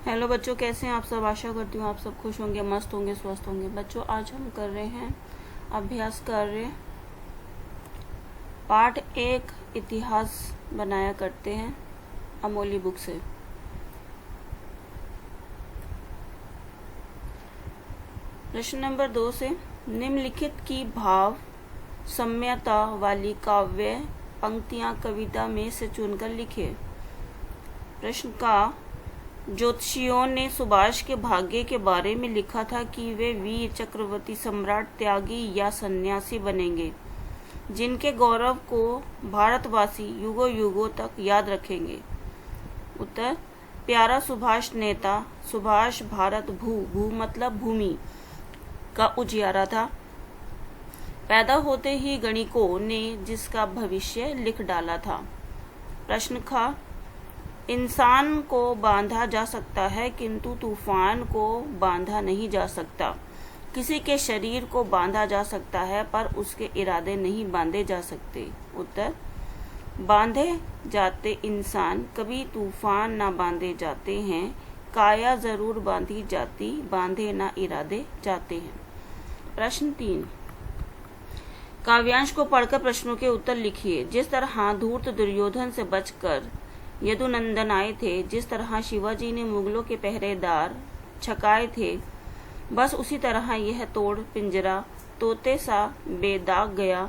Hello बच्चों, कैसे हैं आप सब। आशा करती हूँ आप सब खुश होंगे, मस्त होंगे, स्वस्थ होंगे। बच्चों, आज हम कर रहे हैं अभ्यास कार्य पाठ 1 इतिहास बनाया करते हैं अमोली बुक से। प्रश्न नंबर 2 से निम्नलिखित की भाव सम्यता वाली काव्य पंक्तियां कविता में से चुनकर लिखिए। प्रश्न का ज्योतिषियों ने सुभाष के भाग्य के बारे में लिखा था कि वे वीर, चक्रवर्ती, सम्राट, त्यागी या सन्यासी बनेंगे, जिनके गौरव को भारतवासी युगों युगों तक याद रखेंगे। उत्तर, प्यारा सुभाष नेता। सुभाष भारत भू मतलब भूमि का उजियारा था। पैदा होते ही गणिकों ने जिसका भविष्य लिख डाला था। प्रश्न का इंसान को बांधा जा सकता है किंतु तूफान को बांधा नहीं जा सकता। किसी के शरीर को बांधा जा सकता है पर उसके इरादे नहीं बांधे जा सकते। उत्तर, बांधे जाते इंसान कभी तूफान ना बांधे जाते हैं, काया जरूर बांधी जाती, बांधे ना इरादे जाते हैं। प्रश्न 3, काव्यांश को पढ़कर प्रश्नों के उत्तर लिखिए। जिस तरह धूर्त दुर्योधन से बचकर यदुनंदन आए थे, जिस तरह शिवाजी ने मुगलों के पहरेदार छकाए थे, बस उसी तरह यह तोड़ पिंजरा तोते सा बेदाग गया।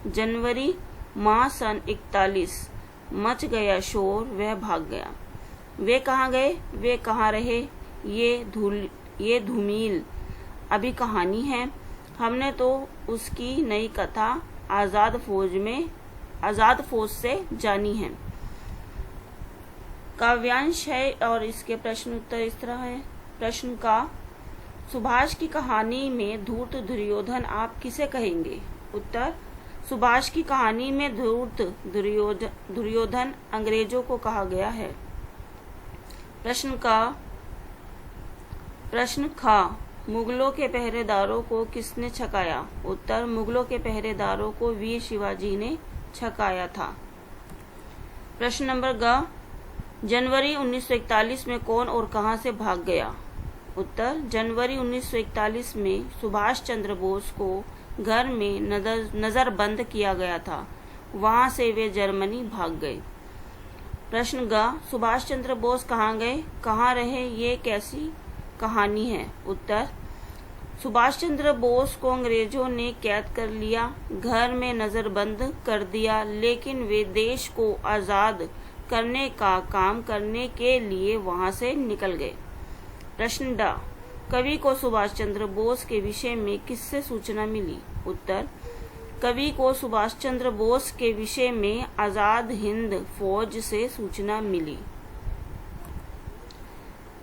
जनवरी माह सन 41 मच गया शोर, वह भाग गया। वे कहाँ गए, वे कहाँ रहे, ये धूमिल अभी कहानी है। हमने तो उसकी नई कथा आजाद फौज से जानी है। काव्यांश है और इसके प्रश्न उत्तर इस तरह है। प्रश्न का सुभाष की कहानी में धूर्त दुर्योधन आप किसे कहेंगे। उत्तर, सुभाष की कहानी में धूर्त दुर्योधन अंग्रेजों को कहा गया है। प्रश्न खा मुगलों के पहरेदारों को किसने छकाया। उत्तर, मुगलों के पहरेदारों को वीर शिवाजी ने छकाया था। प्रश्न नंबर ग, जनवरी 1941 में कौन और कहां से भाग गया। उत्तर, जनवरी 1941 में सुभाष चंद्र बोस को घर में नजरबंद किया गया था, वहां से वे जर्मनी भाग गए। प्रश्न ग, सुभाष चंद्र बोस कहाँ गए, कहाँ रहे, ये कैसी कहानी है। उत्तर, सुभाष चंद्र बोस को अंग्रेजों ने कैद कर लिया, घर में नजरबंद कर दिया, लेकिन वे देश को आजाद करने का काम करने के लिए वहां से निकल गए। प्रश्न ड, कवि को सुभाष चंद्र बोस के विषय में किससे सूचना मिली। उत्तर, कवि को सुभाष चंद्र बोस के विषय में आजाद हिंद फौज से सूचना मिली।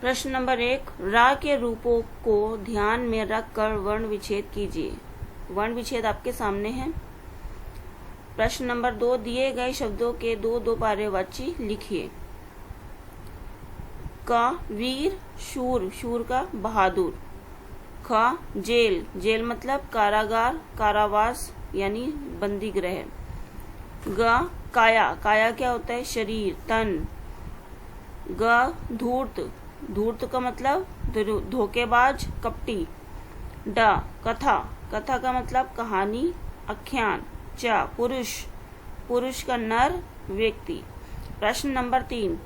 प्रश्न नंबर 1, रा के रूपों को ध्यान में रखकर वर्ण विच्छेद कीजिए। वर्ण विच्छेद आपके सामने है। प्रश्न नंबर 2, दिए गए शब्दों के दो पर्यायवाची लिखिए। का वीर, शूर, शूर का बहादुर। ख जेल मतलब कारागार, कारावास यानी बंदी गृह। ग काया क्या होता है, शरीर, तन। ग धूर्त का मतलब धोखेबाज, कपटी। ड कथा का मतलब कहानी, आख्यान। च पुरुष का नर, व्यक्ति। प्रश्न नंबर 3,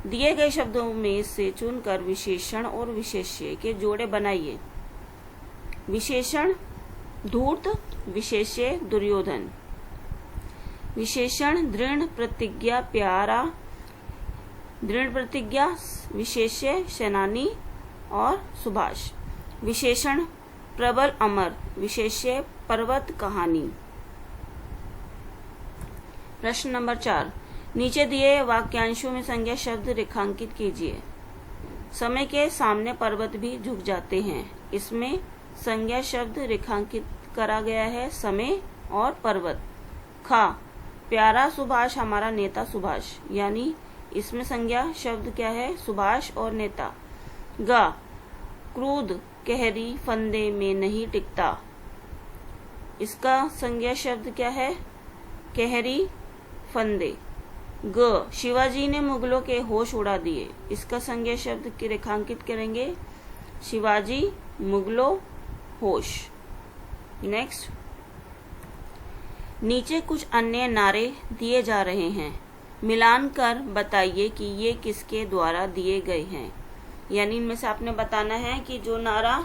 दिए गए शब्दों में से चुनकर विशेषण और विशेष्य के जोड़े बनाइए। विशेषण धूर्त, विशेष्य दुर्योधन। विशेषण दृढ़ प्रतिज्ञा प्यारा, दृढ़ प्रतिज्ञा विशेष्य सेनानी और सुभाष। विशेषण प्रबल अमर, विशेष्य पर्वत कहानी। प्रश्न नंबर 4, नीचे दिए वाक्यांशों में संज्ञा शब्द रेखांकित कीजिए। समय के सामने पर्वत भी झुक जाते हैं, इसमें संज्ञा शब्द रेखांकित करा गया है, समय और पर्वत। खा प्यारा सुभाष, हमारा नेता सुभाष, यानी इसमें संज्ञा शब्द क्या है, सुभाष और नेता। गा क्रोध कहरी फंदे में नहीं टिकता, इसका संज्ञा शब्द क्या है, कहरी फंदे। ग, शिवाजी ने मुगलों के होश उड़ा दिए। इसका संज्ञा शब्द के रेखांकित करेंगे। शिवाजी, मुगलों, होश। नेक्स्ट, नीचे कुछ अन्य नारे दिए जा रहे हैं, मिलान कर बताइए कि ये किसके द्वारा दिए गए हैं। यानी इनमें से आपने बताना है कि जो नारा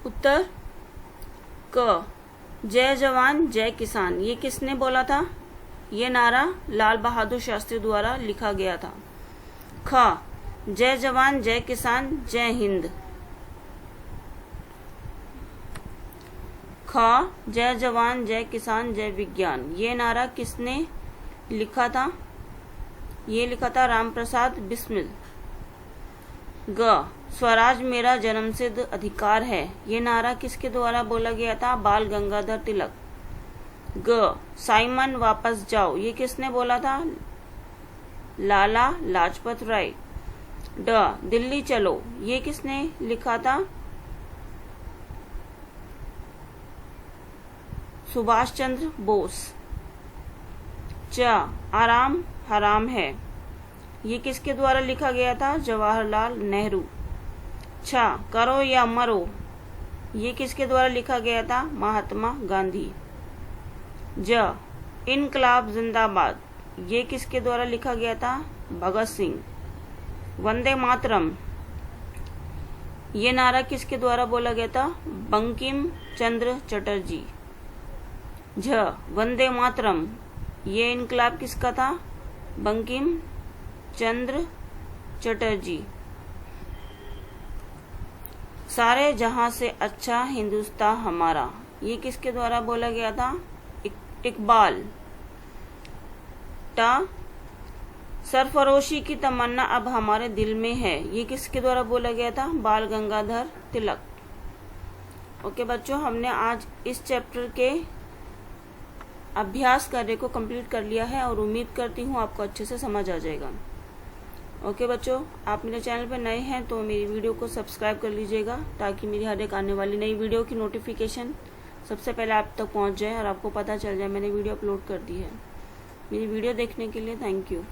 उत्तर क, जय जवान जय किसान, ये किसने बोला था? ये नारा लाल बहादुर शास्त्री द्वारा लिखा गया था। ख, जय जवान जय किसान जय हिंद। ख, जय जवान जय किसान जय विज्ञान, ये नारा किसने लिखा था? ये लिखा था रामप्रसाद बिस्मिल। ग, स्वराज मेरा जन्मसिद्ध अधिकार है, ये नारा किसके द्वारा बोला गया था? बाल गंगाधर तिलक। ग, साइमन वापस जाओ, ये किसने बोला था? लाला लाजपत राय। ड, दिल्ली चलो, ये किसने लिखा था? सुभाष चंद्र बोस। च, आराम हराम है, ये किसके द्वारा लिखा गया था? जवाहरलाल नेहरू। छ, करो या मरो, ये किसके द्वारा लिखा गया था? महात्मा गांधी। ज, इनकलाब जिंदाबाद, ये किसके द्वारा लिखा गया था? भगत सिंह। वंदे मातरम, ये नारा किसके द्वारा बोला गया था? बंकिम चंद्र चटर्जी। झ, वंदे मातरम, ये इनकलाब किसका था? बंकिम चंद्र चटर्जी। सारे जहां से अच्छा हिंदुस्तान हमारा, ये किसके द्वारा बोला गया था? इकबाल। टा, सरफरोशी की तमन्ना अब हमारे दिल में है, ये किसके द्वारा बोला गया था? बाल गंगाधर तिलक। ओके बच्चों, हमने आज इस चैप्टर के अभ्यास कार्य को कंप्लीट कर लिया है और उम्मीद करती हूँ आपको अच्छे से समझ आ जाएगा। ओके बच्चों, आप मेरे चैनल पर नए हैं तो मेरी वीडियो को सब्सक्राइब कर लीजिएगा ताकि मेरी हर एक आने वाली नई वीडियो की नोटिफिकेशन सबसे पहले आप तक पहुँच जाए और आपको पता चल जाए मैंने वीडियो अपलोड कर दी है। मेरी वीडियो देखने के लिए थैंक यू।